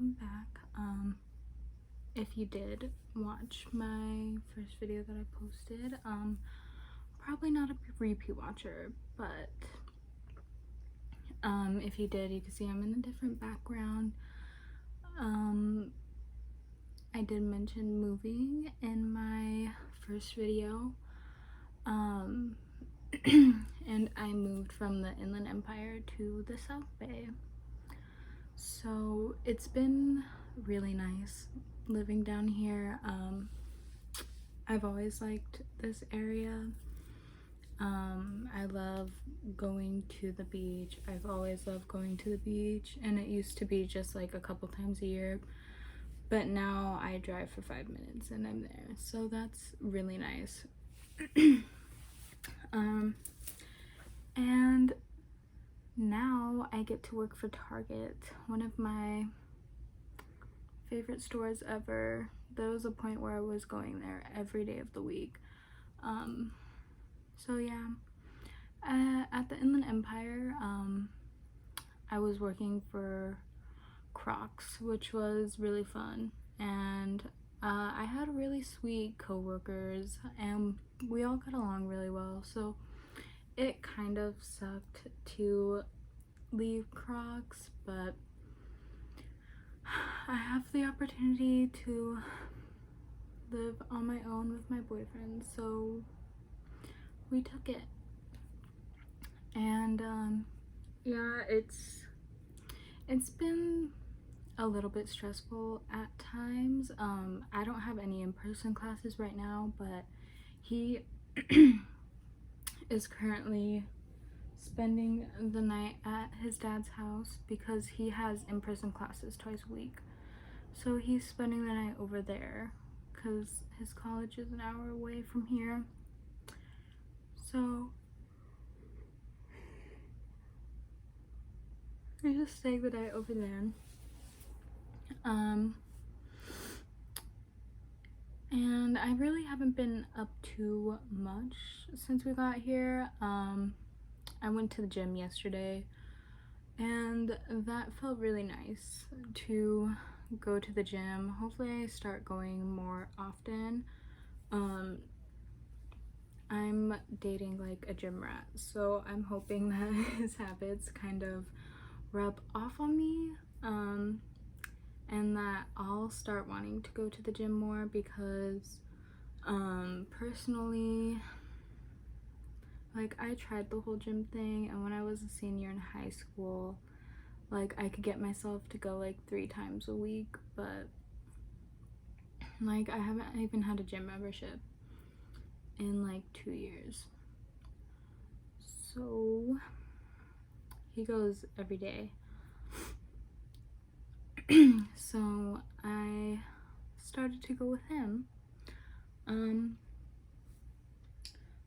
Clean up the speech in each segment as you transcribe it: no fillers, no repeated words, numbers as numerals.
welcome back. If you did watch my first video that I posted, probably not a repeat watcher, but if you did, you can see I'm in a different background. I did mention moving in my first video, and I moved from the Inland Empire to the South Bay. So it's been really nice living down here. I've always liked this area. I love going to the beach. I've always loved going to the beach, and it used to be just like a couple times a year, but now I drive for 5 minutes and I'm there, so that's really nice. And now I get to work for Target, one of my favorite stores ever. There was a point where I was going there every day of the week. So yeah, at the Inland Empire, I was working for Crocs, which was really fun, and I had really sweet co-workers and we all got along really well, so it kind of sucked to leave Crocs, but I have the opportunity to live on my own with my boyfriend, so we took it. And yeah, it's been a little bit stressful at times. I don't have any in-person classes right now, but he is currently spending the night at his dad's house because he has in-person classes twice a week. So he's spending the night over there because his college is an hour away from here. So I just stay the night over there. And I really haven't been up too much since we got here. I went to the gym yesterday and that felt really nice to go to the gym. Hopefully I start going more often. I'm dating like a gym rat, so I'm hoping that his habits kind of rub off on me, and that I'll start wanting to go to the gym more because personally, like, I tried the whole gym thing, and when I was a senior in high school, like, I could get myself to go like 3 times a week, but like I haven't even had a gym membership in like 2 years. So he goes every day. So I started to go with him.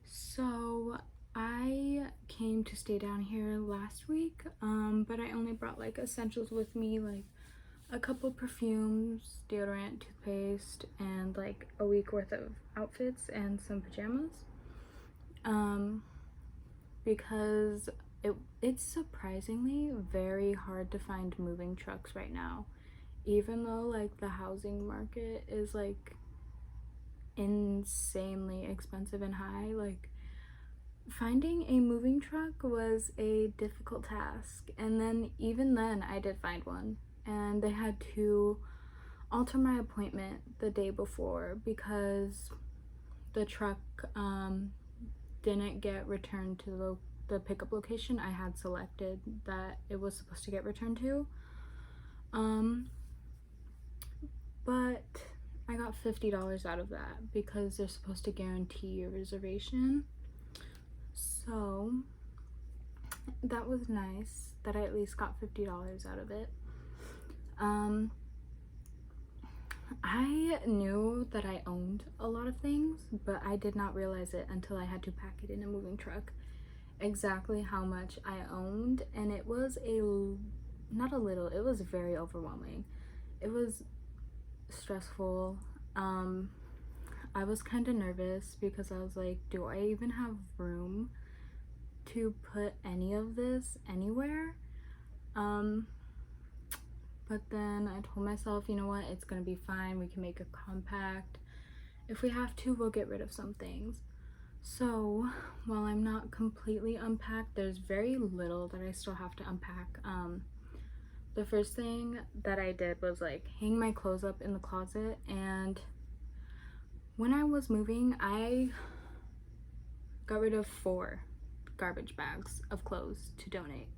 So I came to stay down here last week, but I only brought like essentials with me, like a couple perfumes, deodorant, toothpaste, and like a week worth of outfits and some pajamas, because it's surprisingly very hard to find moving trucks right now, even though like the housing market is like insanely expensive and high. Like, finding a moving truck was a difficult task, and then even then I did find one, and they had to alter my appointment the day before because the truck didn't get returned to the pickup location I had selected that it was supposed to get returned to. But I got $50 out of that because they're supposed to guarantee your reservation. So that was nice that I at least got $50 out of it. I knew that I owned a lot of things, but I did not realize it until I had to pack it in a moving truck, exactly how much I owned, and it was it was very overwhelming. It was stressful. I was kind of nervous because I was like, do I even have room to put any of this anywhere? But then I told myself, you know what, it's gonna be fine, we can make it compact. If we have to, we'll get rid of some things. So while I'm not completely unpacked, there's very little that I still have to unpack. The first thing that I did was like hang my clothes up in the closet, and when I was moving, I got rid of 4 garbage bags of clothes to donate.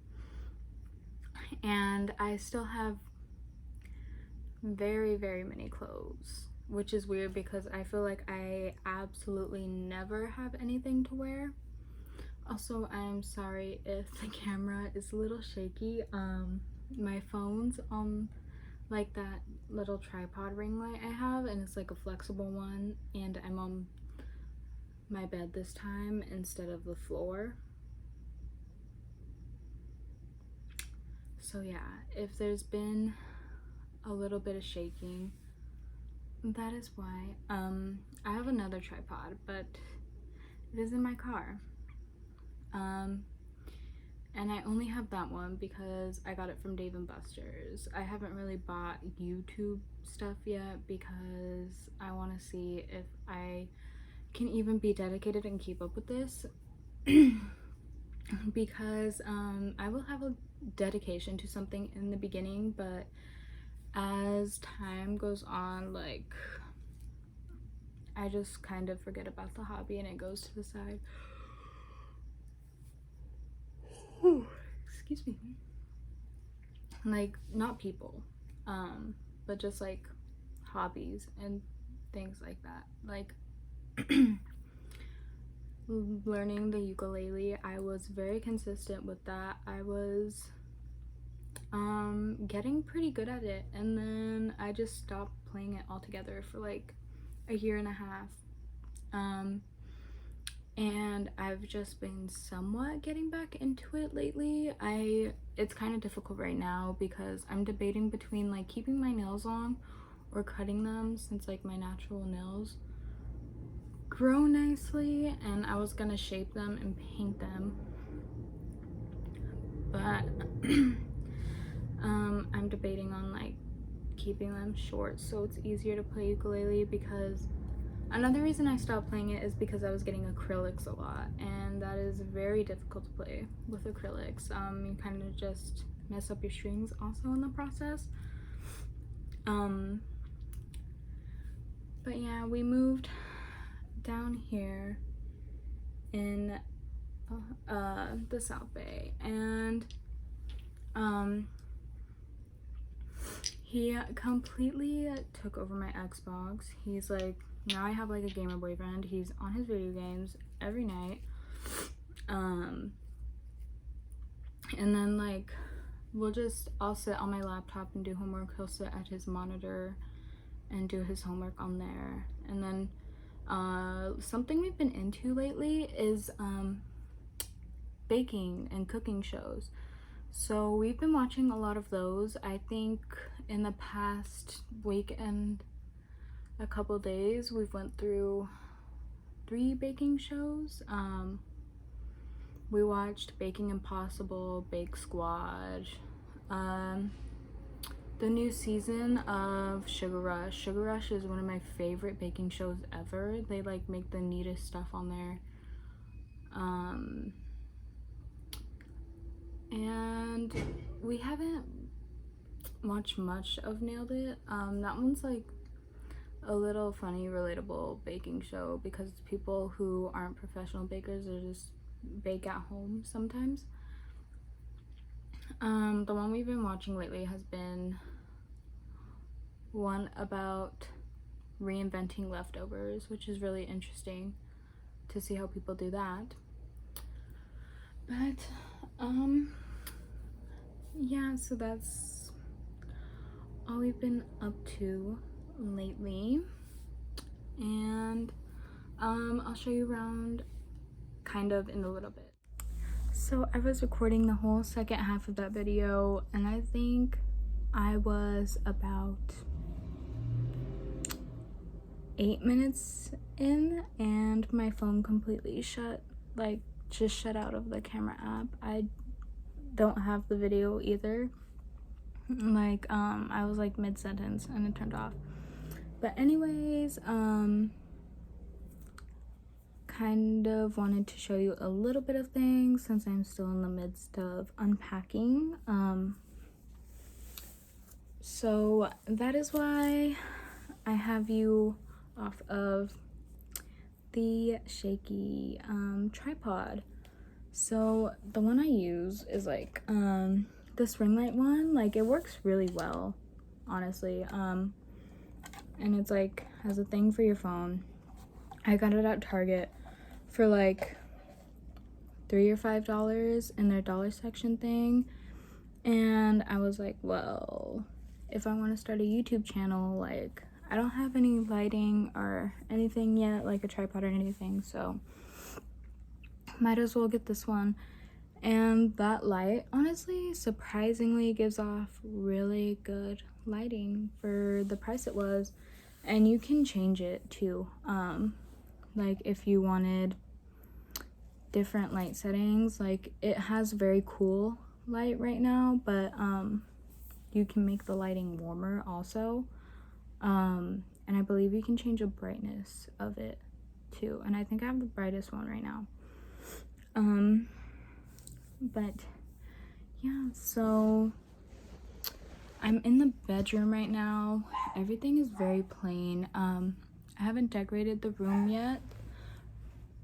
And I still have very, very many clothes, which is weird because I feel like I absolutely never have anything to wear. Also, I'm sorry if the camera is a little shaky. My phone's on like that little tripod ring light I have, and it's like a flexible one, and I'm on my bed this time instead of the floor. So yeah, if there's been a little bit of shaking, that is why. I have another tripod, but it is in my car. And I only have that one because I got it from Dave & Buster's. I haven't really bought YouTube stuff yet because I want to see if I can even be dedicated and keep up with this. Because I will have a dedication to something in the beginning, but as time goes on, like, I just kind of forget about the hobby and it goes to the side. Excuse me. Like, not people, but just like hobbies and things like that. Like learning the ukulele, I was very consistent with that. I was getting pretty good at it, and then I just stopped playing it altogether for like a year and a half. And I've just been somewhat getting back into it lately. It's kind of difficult right now because I'm debating between like keeping my nails long or cutting them, since like my natural nails grow nicely, and I was gonna shape them and paint them, but I'm debating on like keeping them short so it's easier to play ukulele, because another reason I stopped playing it is because I was getting acrylics a lot, and that is very difficult to play with acrylics. You kind of just mess up your strings also in the process. But yeah, we moved down here in the South Bay, and he completely took over my Xbox. He's like, now I have like a gamer boyfriend. He's on his video games every night. And then like I'll sit on my laptop and do homework. He'll sit at his monitor and do his homework on there. And then something we've been into lately is baking and cooking shows. So we've been watching a lot of those. I think in the past week and a couple days we've went through 3 baking shows. We watched Baking Impossible, Bake Squad, the new season of Sugar Rush. Sugar Rush is one of my favorite baking shows ever. They like make the neatest stuff on there. And we haven't watched much of Nailed It. That one's like a little funny, relatable baking show because people who aren't professional bakers or just bake at home sometimes. The one we've been watching lately has been one about reinventing leftovers, which is really interesting to see how people do that. But yeah, so that's all we've been up to lately, and I'll show you around kind of in a little bit. So I was recording the whole second half of that video, and I think I was about 8 minutes in and my phone completely just shut out of the camera app. I don't have the video either. Like, I was like mid-sentence and it turned off. But anyways, kind of wanted to show you a little bit of things since I'm still in the midst of unpacking. So that is why I have you off of the shaky tripod. So the one I use is like this ring light one. Like, it works really well, honestly. And it's like has a thing for your phone. I got it at Target for like $3 or $5 in their dollar section thing, and I was like, well, if I want to start a YouTube channel, like, I don't have any lighting or anything yet, like a tripod or anything, so might as well get this one. And that light, honestly, surprisingly gives off really good lighting for the price it was. And you can change it too, like if you wanted different light settings. Like, it has very cool light right now, but you can make the lighting warmer also, and I believe you can change the brightness of it too, and I think I have the brightest one right now. But yeah, so I'm in the bedroom right now. Everything is very plain. I haven't decorated the room yet,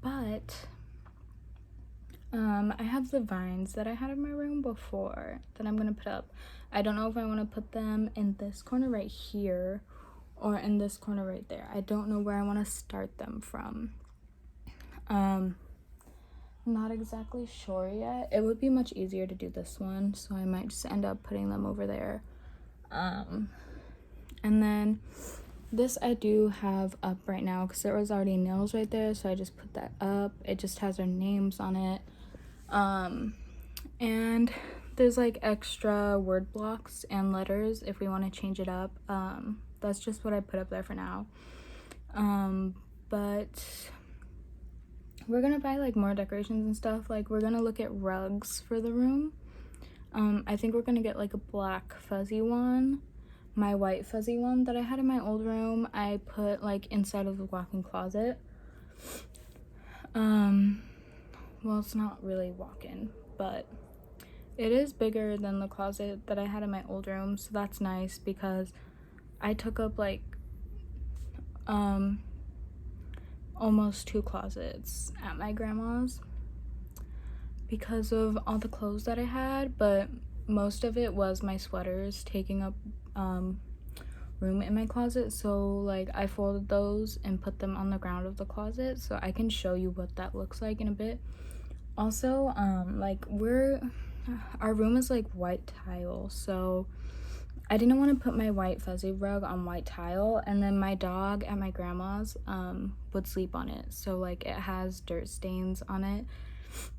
but I have the vines that I had in my room before that I'm gonna put up. I don't know if I want to put them in this corner right here or in this corner right there. I don't know where I want to start them from. Not exactly sure yet. It would be much easier to do this one, so I might just end up putting them over there. And then this I do have up right now because there was already nails right there, so I just put that up. It just has our names on it. And there's like extra word blocks and letters if we want to change it up. That's just what I put up there for now. But we're gonna buy like more decorations and stuff. Like, we're gonna look at rugs for the room. I think we're gonna get like a black fuzzy one. My white fuzzy one that I had in my old room, I put like inside of the walk-in closet. Well, it's not really walk-in, but it is bigger than the closet that I had in my old room, so that's nice because I took up like almost 2 closets at my grandma's because of all the clothes that I had, but most of it was my sweaters taking up room in my closet. So like, I folded those and put them on the ground of the closet, so I can show you what that looks like in a bit. Also, like, our room is like white tile, so I didn't want to put my white fuzzy rug on white tile, and then my dog at my grandma's would sleep on it, so like it has dirt stains on it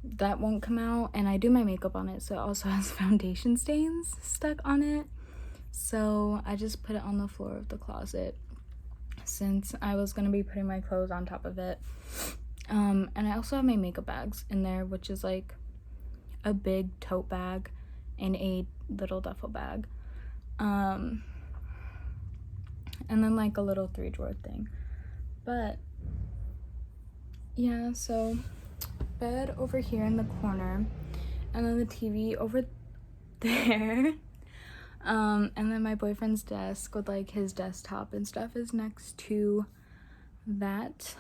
that won't come out, and I do my makeup on it, so it also has foundation stains stuck on it. So I just put it on the floor of the closet since I was gonna be putting my clothes on top of it. And I also have my makeup bags in there, which is like a big tote bag and a little duffel bag, and then like a little 3-drawer thing. But yeah, so bed over here in the corner, and then the TV over there. And then my boyfriend's desk with like his desktop and stuff is next to that.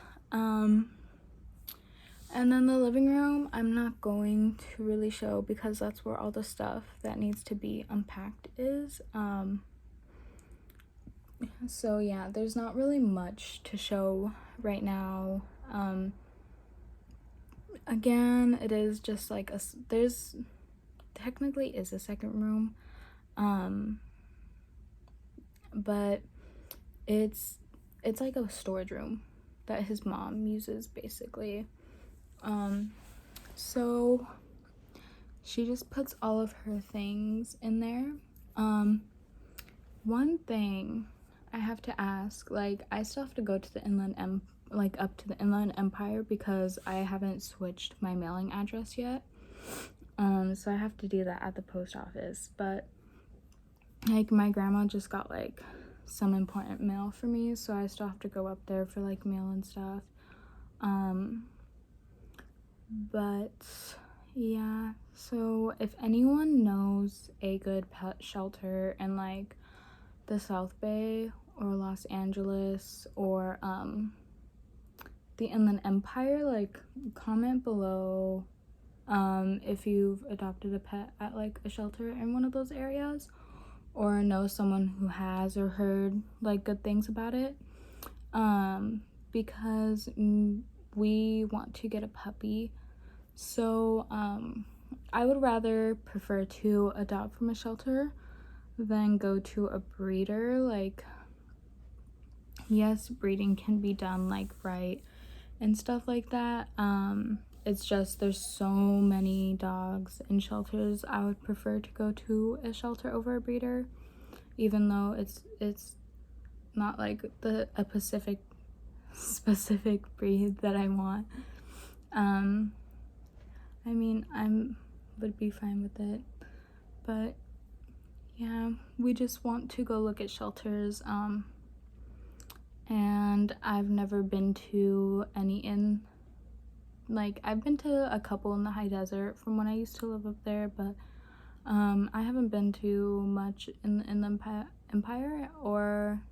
And then the living room, I'm not going to really show because that's where all the stuff that needs to be unpacked is. So yeah, there's not really much to show right now. Again, it is just like there's technically is a second room, but it's like a storage room that his mom uses basically. So she just puts all of her things in there. One thing I have to ask, like, I still have to go to the up to the Inland Empire because I haven't switched my mailing address yet. So I have to do that at the post office. But like my grandma just got like some important mail for me, so I still have to go up there for like mail and stuff. But yeah, so if anyone knows a good pet shelter in like the South Bay or Los Angeles or the Inland Empire, like comment below if you've adopted a pet at like a shelter in one of those areas, or know someone who has or heard like good things about it, because we want to get a puppy. So I would rather prefer to adopt from a shelter than go to a breeder. Like, yes, breeding can be done like right and stuff like that. It's just there's so many dogs in shelters. I would prefer to go to a shelter over a breeder, even though it's not like a specific breed that I want. I mean, would be fine with it, but yeah, we just want to go look at shelters. And I've never been to any in, like, I've been to a couple in the high desert from when I used to live up there, but I haven't been to much in the Empire or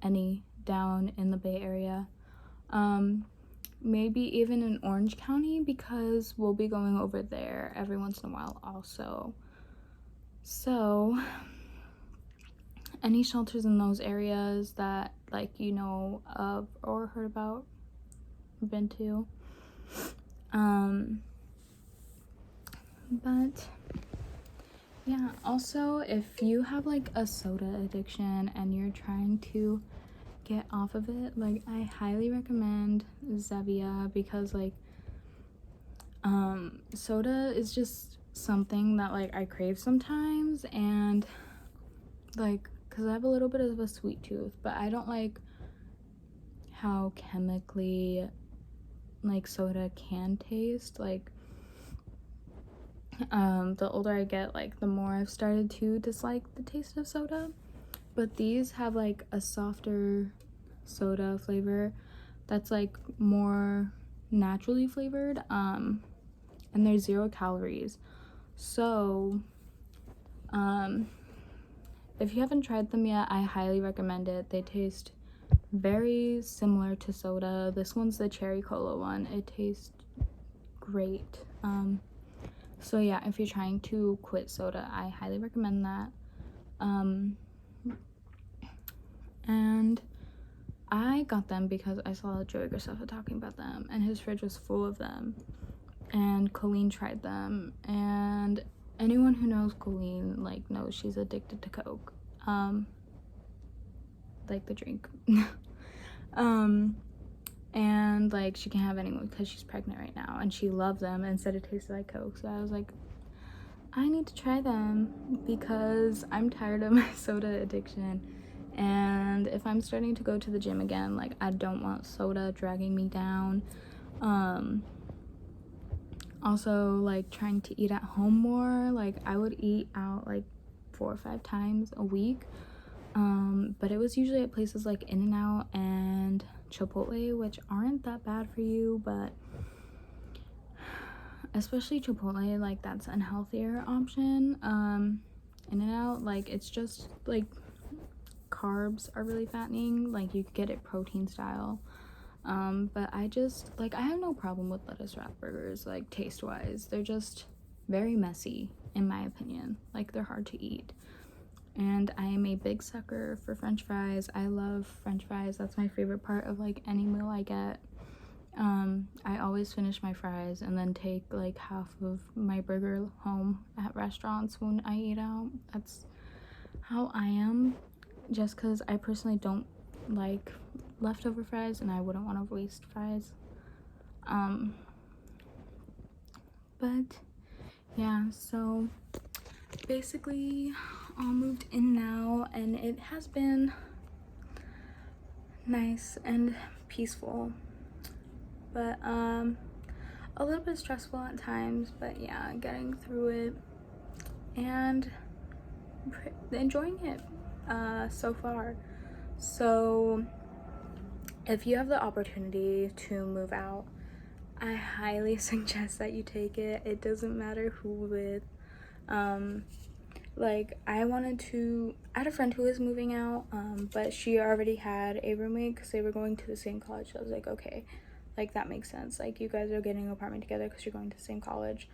any down in the Bay Area. Maybe even in Orange County, because we'll be going over there every once in a while also. So any shelters in those areas that like you know of or heard about, been to. But yeah, also if you have like a soda addiction and you're trying to get off of it, like I highly recommend Zevia, because like soda is just something that like I crave sometimes, and like because I have a little bit of a sweet tooth, but I don't like how chemically like soda can taste. Like the older I get, like the more I've started to dislike the taste of soda, but these have like a softer soda flavor that's like more naturally flavored, and they're 0 calories. So if you haven't tried them yet, I highly recommend it. They taste very similar to soda. This one's the cherry cola one. It tastes great. So yeah, if you're trying to quit soda, I highly recommend that. And I got them because I saw Joey Graceffa talking about them, and his fridge was full of them, and Colleen tried them, and anyone who knows Colleen like knows she's addicted to Coke, like the drink. And like she can't have anyone because she's pregnant right now, and she loved them and said it tasted like Coke. So I was like, I need to try them because I'm tired of my soda addiction, and if I'm starting to go to the gym again, like I don't want soda dragging me down. Also like trying to eat at home more. Like I would eat out like 4 or 5 times a week, but it was usually at places like In-N-Out and Chipotle, which aren't that bad for you, but especially Chipotle, like that's an healthier option. In-N-Out, like it's just like carbs are really fattening. Like you could get it protein style, but I just like, I have no problem with lettuce wrap burgers. Like taste wise, they're just very messy in my opinion. Like they're hard to eat. And I am a big sucker for French fries. I love French fries. That's my favorite part of like any meal I get. I always finish my fries and then take like half of my burger home at restaurants when I eat out. That's how I am, just because I personally don't like leftover fries and I wouldn't want to waste fries. But yeah, so basically all moved in now, and it has been nice and peaceful, but a little bit stressful at times, but yeah, getting through it. And enjoying it so far. So if you have the opportunity to move out, I highly suggest that you take it. It doesn't matter who with. Like I had a friend who was moving out, but she already had a roommate because they were going to the same college. So I was like, okay, like that makes sense. Like you guys are getting an apartment together because you're going to the same college.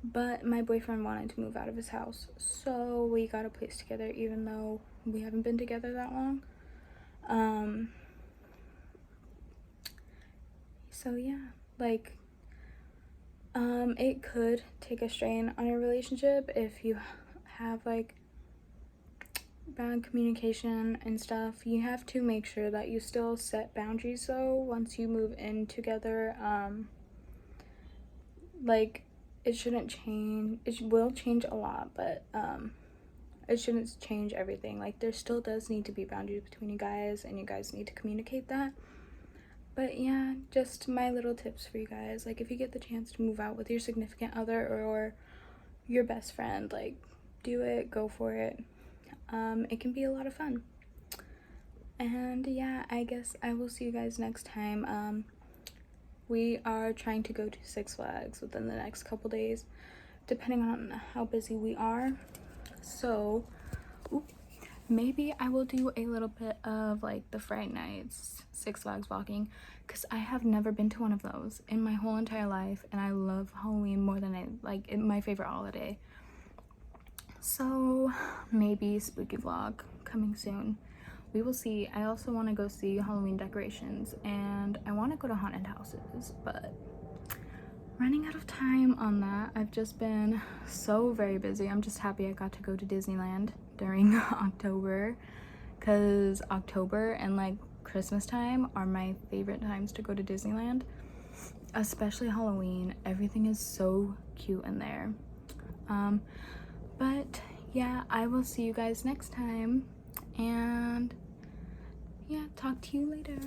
But my boyfriend wanted to move out of his house, so we got a place together even though we haven't been together that long. So yeah, like it could take a strain on your relationship if you have like bad communication and stuff. You have to make sure that you still set boundaries though once you move in together. Like it shouldn't change. It will change a lot, but it shouldn't change everything. Like there still does need to be boundaries between you guys, and you guys need to communicate that. But yeah, just my little tips for you guys. Like if you get the chance to move out with your significant other or your best friend, like do it, go for it. It can be a lot of fun. And yeah, I guess I will see you guys next time. We are trying to go to Six Flags within the next couple days, depending on how busy we are. So maybe I will do a little bit of like the Fright Nights Six Flags walking, because I have never been to one of those in my whole entire life, and I love Halloween more than my favorite holiday. So maybe spooky vlog coming soon. We will see. I also want to go see Halloween decorations, and I want to go to haunted houses, but running out of time on that. I've just been so very busy. I'm just happy I got to go to Disneyland during October, because October and like Christmas time are my favorite times to go to Disneyland, especially Halloween. Everything is so cute in there. But yeah, I will see you guys next time, and yeah, talk to you later.